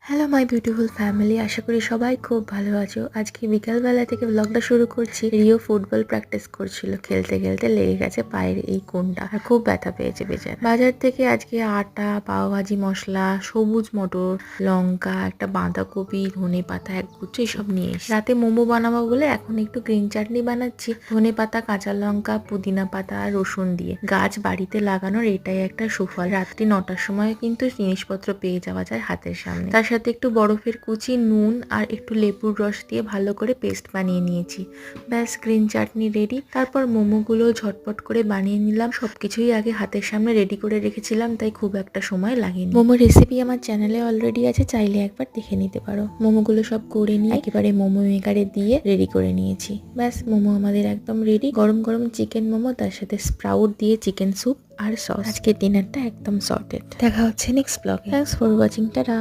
Hello my beautiful family, আশা করি সবাই খুব ভালো আছো। আজকে বিকালবেলা থেকে ব্লগটা শুরু করছি। রিও ফুটবল প্র্যাকটিস করছিল, খেলতে খেলতে লেগে গেছে পায়ের এই কোণটা, আর খুব ব্যথা পেয়েছে বেচারা। বাজার থেকে আজকে আটা, পাওভাজি মশলা, সবুজ মটর, লঙ্কা, একটা বাঁধাকপি, ধনে পাতা, এক গুচ্ছ এসব নিয়ে এসে রাতে মোমো বানাবো বলে এখন একটু গ্রিন চাটনি বানাচ্ছি। ধনে পাতা, কাঁচা লঙ্কা, পুদিনা পাতা আর রসুন দিয়ে। গাছ বাড়িতে লাগানোর এটাই একটা সুফল। রাত্রি 9টার সময় কিন্তু জিনিসপত্র পেয়ে যাওয়া যায় হাতের সামনে। তার সাথে একটু বরফের কুচি, নুন আর একটু লেবুর রস দিয়ে ভালো করে পেস্ট বানিয়ে নিয়েছি। ব্যাস, গ্রিন চাটনি রেডি। তারপর মোমোগুলো ঝটপট করে বানিয়ে নিলাম। সবকিছুই আগে হাতের সামনে রেডি করে রেখেছিলাম, তাই খুব একটা সময় লাগেনি। মোমো রেসিপি আমার চ্যানেলে অলরেডি আছে, চাইলে একবার দেখে নিতে পারো। মোমোগুলো সব করে নিয়ে একেবারে মোমো মেকারে দিয়ে রেডি করে নিয়েছি। ব্যাস, মোমো আমাদের একদম রেডি। গরম গরম চিকেন মোমো, তার সাথে স্প্রাউট দিয়ে চিকেন স্যুপ আর সস। আজকের ডিনারটা একদম সর্টেড। দেখা হচ্ছে নেক্সট ব্লগে। Thanks for watching, tata.